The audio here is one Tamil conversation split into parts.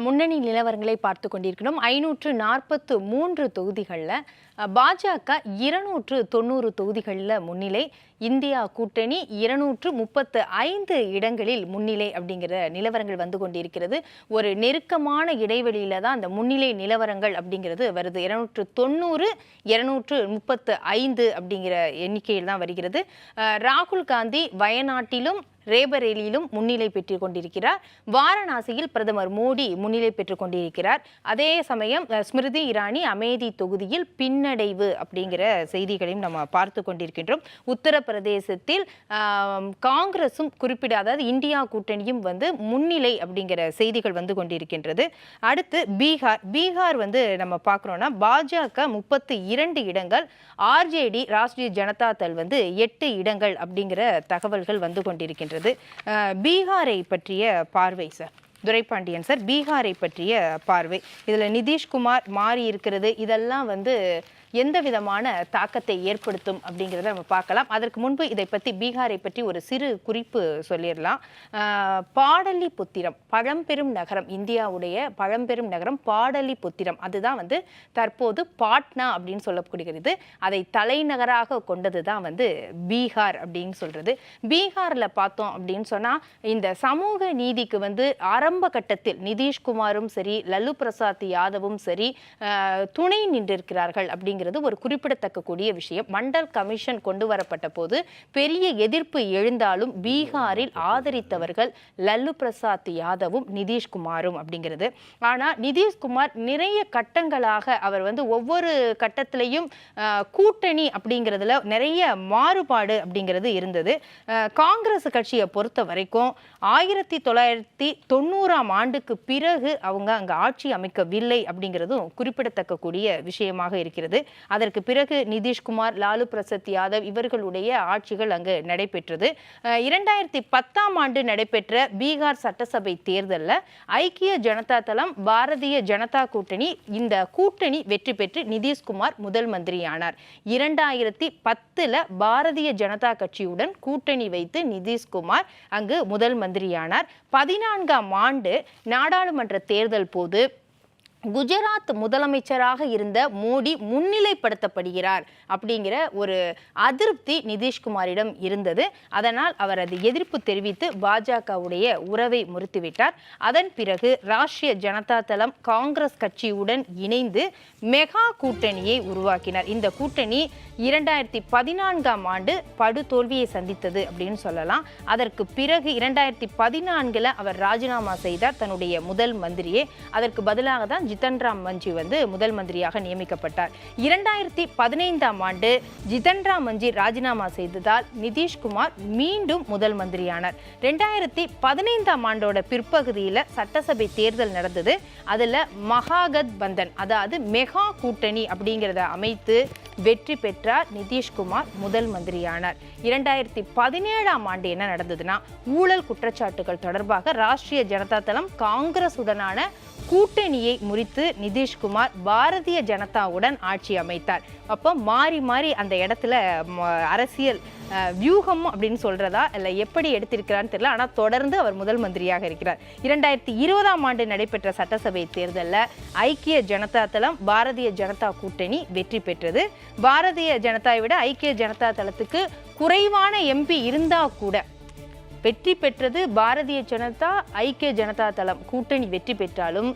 முன்னணி நிலவரங்களை பார்த்து கொண்டிருக்கிறோம். 543 தொகுதிகளில் பாஜக 290 தொகுதிகளில் முன்னிலை, இந்தியா கூட்டணி 235 இடங்களில் முன்னிலை அப்படிங்கிற நிலவரங்கள் வந்து கொண்டிருக்கிறது. ஒரு நெருக்கமான இடைவெளியில தான் அந்த முன்னிலை நிலவரங்கள் அப்படிங்கிறது வருது. 290 235 அப்படிங்கிற எண்ணிக்கையில் தான் வருகிறது. ராகுல் காந்தி வயநாட்டிலும் ரேபரேலியிலும் முன்னிலை பெற்றுக் கொண்டிருக்கிறார். வாரணாசியில் பிரதமர் மோடி முன்னிலை பெற்றுக் கொண்டிருக்கிறார். அதே சமயம் ஸ்மிருதி இரானி அமேதி தொகுதியில் பின்னடைவு அப்படிங்கிற செய்திகளையும் நம்ம பார்த்து கொண்டிருக்கின்றோம். உத்தரப்பிரதேசத்தில் காங்கிரசும் அதாவது இந்தியா கூட்டணியும் வந்து முன்னிலை அப்படிங்கிற செய்திகள் வந்து கொண்டிருக்கின்றது. அடுத்து பீகார் வந்து நம்ம பார்க்குறோம்னா பாஜக 32 இடங்கள், ஆர்ஜேடி ராஷ்டிரிய ஜனதா தள் வந்து 8 இடங்கள் அப்படிங்கிற தகவல்கள் வந்து கொண்டிருக்கின்றது. பீகாரை பற்றிய பார்வை சார் துரைபாண்டியன் சார், பீகாரை பற்றிய பார்வை, இதில் நிதிஷ்குமார் மாறி இருக்கிறது, இதெல்லாம் வந்து எந்த விதமான தாக்கத்தை ஏற்படுத்தும் அப்படிங்கிறத நம்ம பார்க்கலாம். அதற்கு முன்பு இதை பற்றி பீகாரை பற்றி ஒரு சிறு குறிப்பு சொல்லிடலாம். பாடலிபுத்திரம் பழம்பெரும் நகரம், இந்தியாவுடைய பழம்பெரும் நகரம் பாடலிபுத்திரம், அதுதான் வந்து தற்போது பாட்னா அப்படின்னு சொல்லப்படுகிறது. அதை தலைநகராக கொண்டது தான் வந்து பீகார் அப்படின்னு சொல்றது. பீகாரில் பார்த்தோம் அப்படின்னு சொன்னால் இந்த சமூக நீதிக்கு வந்து ஆரம்ப கட்டத்தில் நிதிஷ்குமாரும் சரி லல்லு பிரசாத் யாதவும் சரி துணை நின்றிருக்கிறார்கள் அப்படிங்கிறது ஒரு குறிப்பிடத்தக்க கூடிய விஷயம். மண்டல் கமிஷன் கொண்டு வரப்பட்ட போது பெரிய எதிர்ப்பு எழுந்தாலும் பீகாரில் ஆதரித்தவர்கள் லல்லு பிரசாத் யாதவும் நிதிஷ்குமாரும் அப்படிங்கிறது. ஆனால் நிதிஷ்குமார் நிறைய கட்டங்களாக அவர் வந்து ஒவ்வொரு கட்டத்திலையும் கூட்டணி அப்படிங்கிறதுல நிறைய மாறுபாடு அப்படிங்கிறது இருந்தது. காங்கிரஸ் கட்சியை பொறுத்த வரைக்கும் 1990ஆம் ஆண்டுக்கு பிறகு அவங்க அங்கே ஆட்சி அமைக்கவில்லை அப்படிங்கிறதும் குறிப்பிடத்தக்க கூடிய விஷயமாக இருக்கிறது. அதற்கு பிறகு நிதிஷ்குமார் லாலு பிரசாத் யாதவ் இவர்களுடைய ஆட்சிகள் அங்கு நடைபெற்றது. 2010ஆம் ஆண்டு நடைபெற்ற பீகார் சட்டசபை தேர்தலில் ஐக்கிய ஜனதா தளம் பாரதிய ஜனதா கூட்டணி, இந்த கூட்டணி வெற்றி பெற்று நிதிஷ்குமார் முதல் மந்திரியானார். 2010 பாரதிய ஜனதா கட்சியுடன் கூட்டணி வைத்து நிதிஷ்குமார் அங்கு முதல் மந்திரியானார். 14ஆம் ஆண்டு நாடாளுமன்ற தேர்தல் போது குஜராத் முதலமைச்சராக இருந்த மோடி முன்னிலைப்படுத்தப்படுகிறார் அப்படிங்கிற ஒரு அதிருப்தி நிதிஷ்குமாரிடம் இருந்தது. அதனால் அவர் அது எதிர்ப்பு தெரிவித்து பாஜகவுடைய உறவை முறித்துவிட்டார். அதன் பிறகு ராஷ்டிரிய ஜனதா தளம் காங்கிரஸ் கட்சியுடன் இணைந்து மெகா கூட்டணியை உருவாக்கினார். இந்த கூட்டணி 2014ஆம் ஆண்டு படுதோல்வியை சந்தித்தது அப்படின்னு சொல்லலாம். அதற்கு பிறகு 2014 அவர் ராஜினாமா செய்தார் தன்னுடைய முதல் மந்திரியே. அதற்கு பதிலாக தான் ஜித்தன் ராம் மஞ்சி வந்து முதல் மந்திரியாக நியமிக்கப்பட்டார். 2015ஆம் ஆண்டு ஜித்தன் ராம் மஞ்சி ராஜினாமா செய்ததால் நிதிஷ்குமார் மீண்டும் முதல் மந்திரியானார். 2015ஆம் ஆண்டோட பிற்பகுதியில் சட்டசபை தேர்தல் நடந்தது. அதில் மகாகத் பந்தன் அதாவது மெகா கூட்டணி அப்படிங்கிறத அமைத்து வெற்றி பெற்றார். நிதிஷ்குமார் முதல் மந்திரியானார். 2017ஆம் ஆண்டு என்ன நடந்ததுன்னா, ஊழல் குற்றச்சாட்டுகள் தொடர்பாக ராஷ்டிரிய ஜனதா தளம் காங்கிரசுடனான கூட்டணியை முறித்து நிதிஷ்குமார் பாரதிய ஜனதாவுடன் ஆட்சி அமைத்தார். அப்போ மாறி மாறி அந்த இடத்துல அரசியல் வியூகம் அப்படின்னு சொல்றதா இல்லை எப்படி எடுத்திருக்கிறான்னு தெரியல. ஆனால் தொடர்ந்து அவர் முதல் மந்திரியாக இருக்கிறார். 2020ஆம் ஆண்டு நடைபெற்ற சட்டசபை தேர்தலில் ஐக்கிய ஜனதா தளம் பாரதிய ஜனதா கூட்டணி வெற்றி பெற்றது. பாரதிய ஜனதாவை விட ஐக்கிய ஜனதா தளத்துக்கு குறைவான எம்பி இருந்தா கூட வெற்றி பெற்றது பாரதிய ஜனதா. ஐக்கிய ஜனதா தளம் கூட்டணி வெற்றி பெற்றாலும்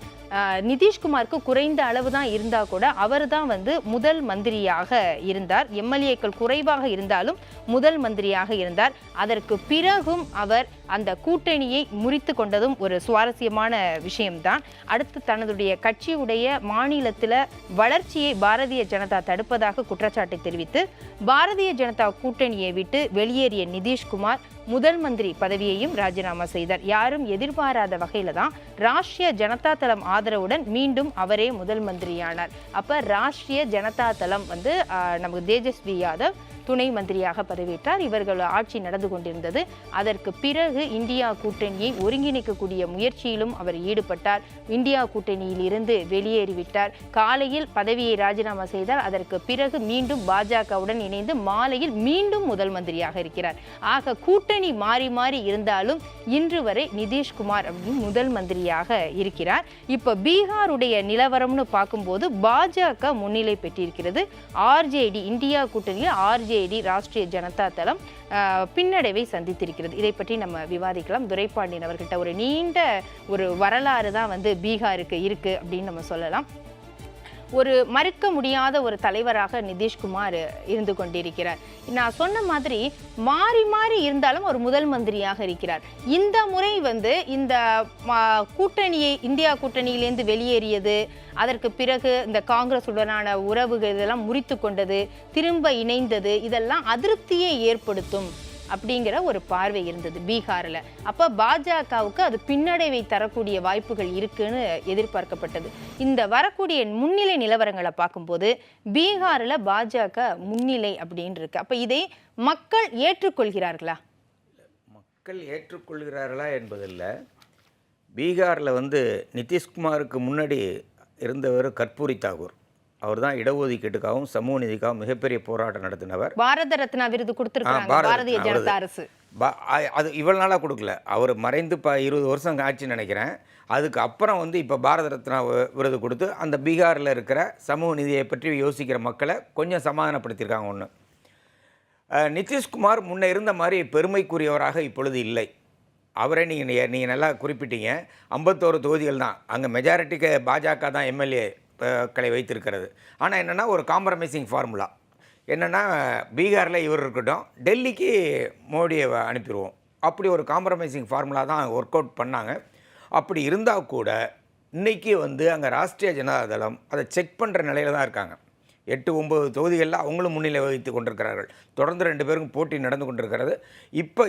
நிதிஷ்குமாருக்கு குறைந்த அளவு தான் இருந்தால் கூட அவர் தான் வந்து முதல் மந்திரியாக இருந்தார். எம்எல்ஏக்கள் குறைவாக இருந்தாலும் முதல் மந்திரியாக இருந்தார். அதற்கு பிறகும் அவர் அந்த கூட்டணியை முறித்து கொண்டதும் ஒரு சுவாரஸ்யமான விஷயம்தான். அடுத்து தனதுடைய கட்சியுடைய மாநிலத்தில் வளர்ச்சியை பாரதிய ஜனதா தடுப்பதாக குற்றச்சாட்டை தெரிவித்து பாரதிய ஜனதா கூட்டணியை விட்டு வெளியேறிய நிதிஷ்குமார் முதல் மந்திரி பதவியையும் ராஜினாமா செய்தார். யாரும் எதிர்பாராத வகையில தான் ராஷ்டிரிய ஜனதா தளம் ஆதரவுடன் மீண்டும் அவரே முதல் மந்திரியானார். அப்ப ராஷ்டிரிய ஜனதா தளம் வந்து நமக்கு தேஜஸ்வி யாதவ் துணை மந்திரியாக பதவியேற்றார். இவர்கள் ஆட்சி நடந்து கொண்டிருந்தது. அதற்கு பிறகு இந்தியா கூட்டணியை ஒருங்கிணைக்கக்கூடிய முயற்சியிலும் அவர் ஈடுபட்டார். இந்தியா கூட்டணியில் இருந்து வெளியேறிவிட்டார். காலையில் பதவியை ராஜினாமா செய்தார். அதற்கு பிறகு மீண்டும் பாஜகவுடன் இணைந்து மாலையில் மீண்டும் முதல் மந்திரியாக இருக்கிறார். ஆக கூட்டணி மாறி மாறி இருந்தாலும் இன்று வரை நிதிஷ்குமார் முதல் மந்திரியாக இருக்கிறார். இப்ப பீகாருடைய நிலவரம்னு பார்க்கும்போது பாஜக முன்னிலை பெற்றிருக்கிறது. ஆர்ஜேடி இந்தியா கூட்டணியில் ஆர்ஜேடி ராஷ்டிரிய ஜனதா தளம் பின்னடைவை சந்தித்திருக்கிறது. இதை பற்றி நம்ம விவாதிக்கலாம். துரைபாண்டியன் அவர்கிட்ட ஒரு நீண்ட ஒரு வரலாறு தான் பீகாருக்கு இருக்கு அப்படின்னு நம்ம சொல்லலாம். ஒரு மறுக்க முடியாத ஒரு தலைவராக நிதிஷ்குமார் இருந்து கொண்டிருக்கிறார். நான் சொன்ன மாதிரி மாறி மாறி இருந்தாலும் ஒரு முதல் மந்திரியாக இருக்கிறார். இந்த முறை இந்த கூட்டணியை இந்தியா கூட்டணியிலேருந்து வெளியேறியது, அதற்கு பிறகு இந்த காங்கிரஸ் உடனான உறவுகள் இதெல்லாம் முறித்து கொண்டது, திரும்ப இணைந்தது, இதெல்லாம் அதிருப்தியை ஏற்படுத்தும் அப்படிங்கிற ஒரு பார்வை இருந்தது பீகாரில். அப்போ பாஜகவுக்கு அது பின்னடைவை தரக்கூடிய வாய்ப்புகள் இருக்குன்னு எதிர்பார்க்கப்பட்டது. இந்த வரக்கூடிய முன்னிலை நிலவரங்களை பார்க்கும்போது பீகாரில் பாஜக முன்னிலை அப்படின்னு இருக்கு. அப்போ இதை மக்கள் ஏற்றுக்கொள்கிறார்களா? மக்கள் ஏற்றுக்கொள்கிறார்களா என்பதில்லை. பீகாரில் நிதிஷ்குமாருக்கு முன்னாடி இருந்தவர் கற்பூரி தாகூர். அவர் தான் இடஒதுக்கீட்டுக்காகவும் சமூக நீதிக்காகவும் மிகப்பெரிய போராட்டம் நடத்தினவர். பாரத ரத்னா விருது கொடுத்திருக்காங்க பாரதிய ஜனதா அரசு. அது இவ்வளவு நாளாக கொடுக்கல. அவர் மறைந்து 20 வருஷம் ஆட்சி நினைக்கிறேன். அதுக்கு அப்புறம் இப்போ பாரத ரத்னா விருது கொடுத்து அந்த பீகாரில் இருக்கிற சமூக நீதியை பற்றி யோசிக்கிற மக்களை கொஞ்சம் சமாதானப்படுத்தியிருக்காங்க. ஒன்று, நிதிஷ்குமார் முன்னே இருந்த மாதிரி பெருமைக்குரியவராக இப்பொழுது இல்லை. அவரை நீங்கள் நல்லா குறிப்பிட்டீங்க. 51 தொகுதிகள் தான். அங்கே மெஜாரிட்டிக்கு பாஜக தான் எம்எல்ஏ களை வைத்திருக்கிறது. ஆனால் என்னென்னா ஒரு காம்ப்ரமைசிங் ஃபார்முலா என்னென்னா, பீகாரில் இவர் இருக்கட்டும், டெல்லிக்கு மோடியை அனுப்பிடுவோம், அப்படி ஒரு காம்ப்ரமைசிங் ஃபார்முலா தான் ஒர்க் அவுட் பண்ணாங்க. அப்படி இருந்தால் கூட இன்றைக்கி அங்கே ராஷ்டிரிய ஜனதா தளம் அதை செக் பண்ணுற நிலையில் தான் இருக்காங்க. 8-9 தொகுதிகளில் அவங்களும் முன்னிலை வகித்து கொண்டிருக்கிறார்கள். தொடர்ந்து 2 பேருக்கும் போட்டி நடந்து கொண்டிருக்கிறது. இப்போ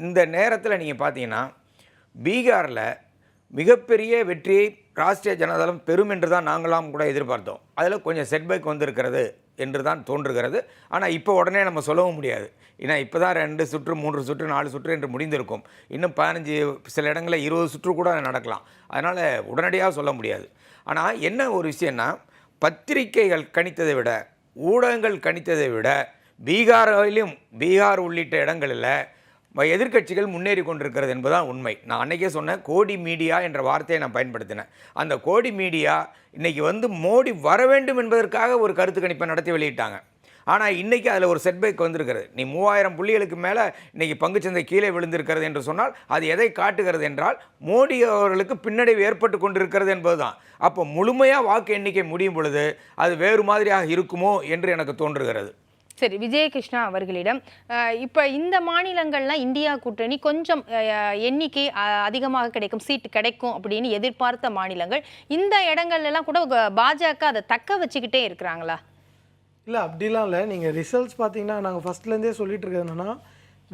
இந்த நேரத்தில் நீங்கள் பார்த்தீங்கன்னா பீகாரில் மிகப்பெரிய வெற்றியை ராஷ்டிரிய ஜனதாதளம் பெறும் என்று தான் நாங்களாம் கூட எதிர்பார்த்தோம். அதில் கொஞ்சம் செட்பேக் வந்திருக்கிறது என்று தான் தோன்றுகிறது. ஆனால் இப்போ உடனே நம்ம சொல்லவும் முடியாது. ஏன்னா இப்போ தான் 2 சுற்று 3 சுற்று 4 சுற்று என்று முடிந்திருக்கும். இன்னும் 15 சில இடங்களில் 20 சுற்று கூட நடக்கலாம். அதனால் உடனடியாக சொல்ல முடியாது. ஆனால் என்ன ஒரு விஷயம்னா, பத்திரிகைகள் கணித்ததை விட, ஊடகங்கள் கணித்ததை விட பீகார் உள்ளிட்ட இடங்களில் எதிர்க்கட்சிகள் முன்னேறி கொண்டிருக்கிறது என்பதுதான் உண்மை. நான் அன்றைக்கே சொன்னேன், கோடி மீடியா என்ற வார்த்தையை நான் பயன்படுத்தினேன். அந்த கோடி மீடியா இன்றைக்கி மோடி வர வேண்டும் என்பதற்காக ஒரு கருத்து கணிப்பை நடத்தி வெளியிட்டாங்க. ஆனால் இன்றைக்கி அதில் ஒரு செட்பேக் வந்திருக்கிறது. நீ 3000 புள்ளிகளுக்கு மேலே இன்றைக்கி பங்குச்சந்தை கீழே விழுந்திருக்கிறது என்று சொன்னால் அது எதை காட்டுகிறது என்றால், மோடி அவர்களுக்கு பின்னடைவு ஏற்பட்டு கொண்டிருக்கிறது என்பது தான். அப்போ முழுமையாக வாக்கு எண்ணிக்கை முடியும் பொழுது அது வேறு மாதிரியாக இருக்குமோ என்று எனக்கு தோன்றுகிறது. சரி, விஜயகிருஷ்ணா அவர்களிடம், இப்போ இந்த மாநிலங்கள்லாம் இந்தியா கூட்டணி கொஞ்சம் எண்ணிக்கை அதிகமாக கிடைக்கும், சீட்டு கிடைக்கும் அப்படின்னு எதிர்பார்த்த மாநிலங்கள், இந்த இடங்கள்லாம் கூட பாஜக அதை தக்க வச்சுக்கிட்டே இருக்கிறாங்களா? இல்லை, அப்படிலாம் இல்லை. நீங்கள் ரிசல்ட்ஸ் பார்த்தீங்கன்னா நாங்கள் ஃபஸ்ட்லேருந்தே சொல்லிட்டு இருக்கிறது என்னென்னா,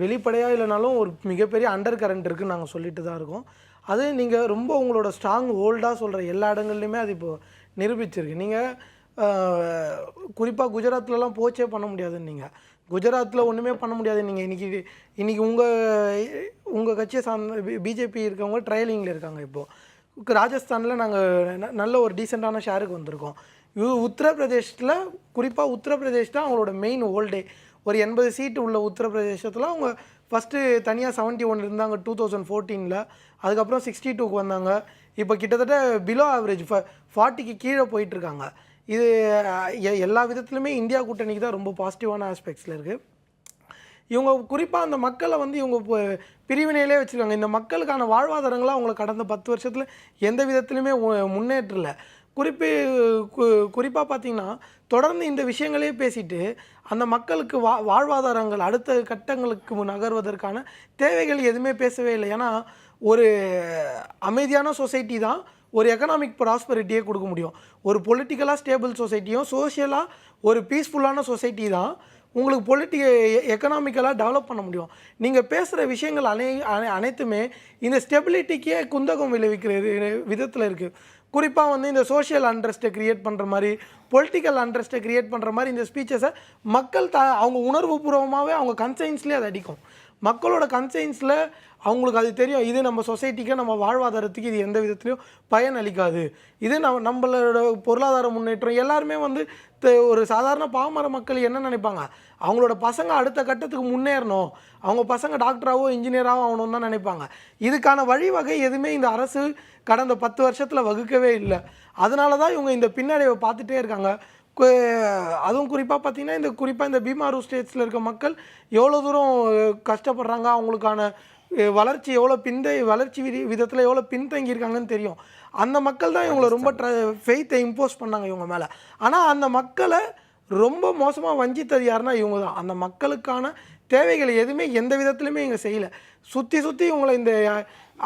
வெளிப்படையாக இல்லைனாலும் ஒரு மிகப்பெரிய அண்டர் கரண்ட் இருக்குதுன்னு நாங்கள் சொல்லிட்டு தான் இருக்கோம். அது நீங்கள் ரொம்ப உங்களோட ஸ்ட்ராங் ஹோல்டாக சொல்கிற எல்லா இடங்கள்லையுமே அது இப்போது நிரூபிச்சிருக்கு. நீங்கள் குறிப்பாக குஜராத்லலாம் போச்சே பண்ண முடியாதுன்னு, நீங்கள் குஜராத்தில் ஒன்றுமே பண்ண முடியாது. நீங்கள் இன்றைக்கி உங்கள் கட்சியை பிஜேபி இருக்கவங்க ட்ரையலிங்கில் இருக்காங்க. இப்போது ராஜஸ்தானில் நாங்கள் நல்ல ஒரு டீசெண்டான ஷேருக்கு வந்திருக்கோம். உத்தரப்பிரதேசத்தில், குறிப்பாக உத்தரப்பிரதேஷ் தான் அவங்களோட மெயின் ஹோல்டே. ஒரு 80 சீட்டு உள்ள உத்தரப்பிரதேசத்தில் அவங்க ஃபஸ்ட்டு தனியாக 71 இருந்தாங்க 2014. அதுக்கப்புறம் 62க்கு வந்தாங்க. இப்போ கிட்டத்தட்ட பிலோ ஆவரேஜ் 40க்கு கீழே போயிட்டுருக்காங்க. இது எல்லா விதத்துலையுமே இந்தியா கூட்டணிக்கு தான் ரொம்ப பாசிட்டிவான ஆஸ்பெக்ட்ஸில் இருக்குது. இவங்க குறிப்பாக அந்த மக்களை இவங்க பிரிவினையிலே வச்சுருக்காங்க. இந்த மக்களுக்கான வாழ்வாதாரங்களாக அவங்கள கடந்த 10 வருஷத்தில் எந்த விதத்துலையுமே முன்னேற்றல. குறிப்பாக பார்த்திங்கன்னா தொடர்ந்து இந்த விஷயங்களே பேசிட்டு அந்த மக்களுக்கு வாழ்வாதாரங்கள் அடுத்த கட்டங்களுக்கு நகர்வதற்கான தேவைகள் எதுவுமே பேசவே இல்லை. ஏன்னா ஒரு அமைதியான சொசைட்டி தான் ஒரு எக்கனாமிக் ப்ராஸ்பரிட்டியே கொடுக்க முடியும். ஒரு பொலிட்டிக்கலாக ஸ்டேபிள் சொசைட்டியும் சோஷியலாக ஒரு பீஸ்ஃபுல்லான சொசைட்டி தான் உங்களுக்கு எக்கனாமிக்கலாக டெவலப் பண்ண முடியும். நீங்கள் பேசுகிற விஷயங்கள் அனைத்துமே இந்த ஸ்டெபிலிட்டிக்கே குந்தகம் விளைவிக்கிற விதத்தில் இருக்குது. குறிப்பாக வந்து இந்த சோஷியல் அண்ட்ரஸ்ட்டை கிரியேட் பண்ணுற மாதிரி, பொலிட்டிக்கல் அண்ட்ரஸ்ட்டை கிரியேட் பண்ணுற மாதிரி இந்த ஸ்பீச்சஸை மக்கள் அவங்க உணர்வுபூர்வமாகவே அவங்க கன்சைன்ஸ்லேயே அது அடிக்கும். மக்களோட கன்சைன்ஸில் அவங்களுக்கு அது தெரியும், இது நம்ம சொசைட்டிக்கு நம்ம வாழ்வாதாரத்துக்கு இது எந்த விதத்துலையும் பயன் அளிக்காது, இது நம்மளோட பொருளாதார முன்னேற்றம். எல்லாருமே வந்து ஒரு சாதாரண பாமர மக்கள் என்ன நினைப்பாங்க, அவங்களோட பசங்க அடுத்த கட்டத்துக்கு முன்னேறணும், அவங்க பசங்க டாக்டராகவோ இன்ஜினியராகவோ ஆகணும்னு தான் நினைப்பாங்க. இதுக்கான வழிவகை எதுவுமே இந்த அரசு கடந்த 10 வருஷத்தில் வகுக்கவே இல்லை. அதனால தான் இவங்க இந்த பின்னடைவை பார்த்துட்டே இருக்காங்க. அதுவும் குறிப்பாக பார்த்தீங்கன்னா இந்த பீமாரு ஸ்டேட்ஸில் இருக்க மக்கள் எவ்வளோ தூரம் கஷ்டப்படுறாங்க, அவங்களுக்கான வளர்ச்சி எவ்வளோ வளர்ச்சி விதத்தில் எவ்வளோ பின்தங்கியிருக்காங்கன்னு தெரியும். அந்த மக்கள் தான் இவங்களை ரொம்ப ஃபெய்த்தை இம்போஸ் பண்ணாங்க இவங்க மேலே. ஆனால் அந்த மக்களை ரொம்ப மோசமாக வஞ்சித்தது யாருன்னா இவங்க தான். அந்த மக்களுக்கான தேவைகள் எதுவுமே எந்த விதத்துலையுமே இங்கே செய்யலை. சுற்றி இவங்களை இந்த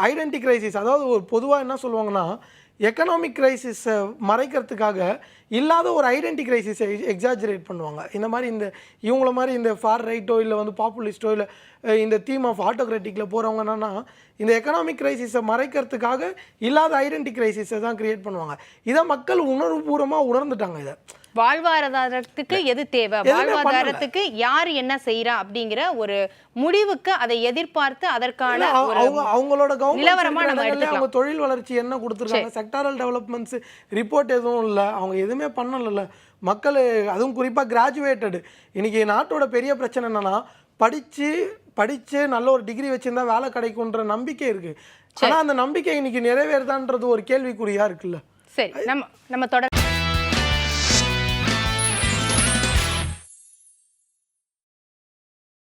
ஐடென்டி கிரைசிஸ், அதாவது ஒரு பொதுவாக என்ன சொல்லுவாங்கன்னா, எக்கனாமிக் கிரைசிஸை மறைக்கிறதுக்காக இல்லாத ஒரு ஐடென்டி கிரைசிஸை எக்ஸாஜரேட் பண்ணுவாங்க. இந்த மாதிரி இவங்கள மாதிரி இந்த ஃபார் ரைட்டோ இல்லை வந்து பாப்புலிஸ்ட்டோ இல்லை இந்த தீம் ஆஃப் ஆட்டோக்ராட்டிக்கில் போகிறவங்க என்னென்னா, இந்த எக்கனாமிக் கிரைசிஸை மறைக்கிறதுக்காக இல்லாத ஐடென்டி கிரைசிஸை தான் கிரியேட் பண்ணுவாங்க. இதை மக்கள் உணர்வுபூர்வமாக உணர்ந்துட்டாங்க. இதை வாழ்வாதாரத்துக்கு எது தேவை, வாழ்வாதாரத்துக்கு யார் என்ன செய்யறா அப்படிங்கிற ஒரு முடிவுக்கு அதை எதிர்பார்த்து அதற்கான அவங்களோட நிலவரமா நம்ம எடுத்துக்கலாம். அவங்க தொழில் வளர்ச்சி என்ன கொடுத்துருக்காங்க, செக்டாரல் டெவலப்மெண்ட்ஸ் ரிப்போர்ட் எதுவும் இல்லை, அவங்க எதுவுமே பண்ணல. மக்கள் அதுவும் குறிப்பாக கிராஜுவேட்டடு, இன்னைக்கு நாட்டோட பெரிய பிரச்சனை என்னன்னா, படிச்சு நல்ல ஒரு டிகிரி வச்சிருந்தா வேலை கிடைக்கும்ன்ற நம்பிக்கை இருக்கு. ஆனா அந்த நம்பிக்கை இன்னைக்கு நிறைவேறுதான்றது ஒரு கேள்விக்குறியா இருக்குல்ல. சரி, நம்ம தொடர்